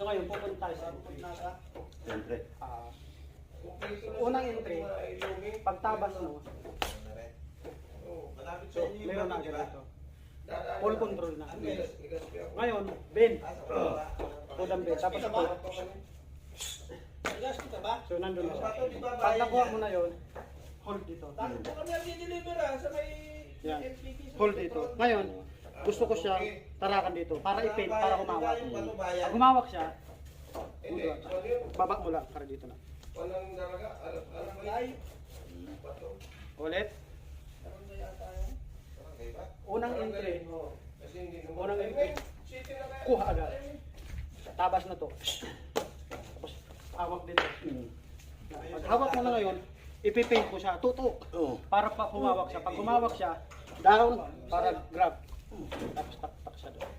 So ngayon, pupunta tayo sa entry. Siyempre. Unang entry, pagtabas mo, so meron na agad ito. Full control na. Ngayon, bend. Pudang bend. Tapos ito. So nandun na siya. Pag nakuha mo na yun, hold dito. Yan. Hold dito. Ngayon, gusto ko siya tarakan dito para i-paint, para humawak. Pag humawak siya, baba mo lang para dito na. Ulit. Unang entry. Kuha agad. Tabas na to. Tapos hawak dito. Pag hawak mo na ngayon, ipipaint ko siya, tutok. Para pa humawak siya. Pag humawak siya, down, para grab. Tapos tak siya doon.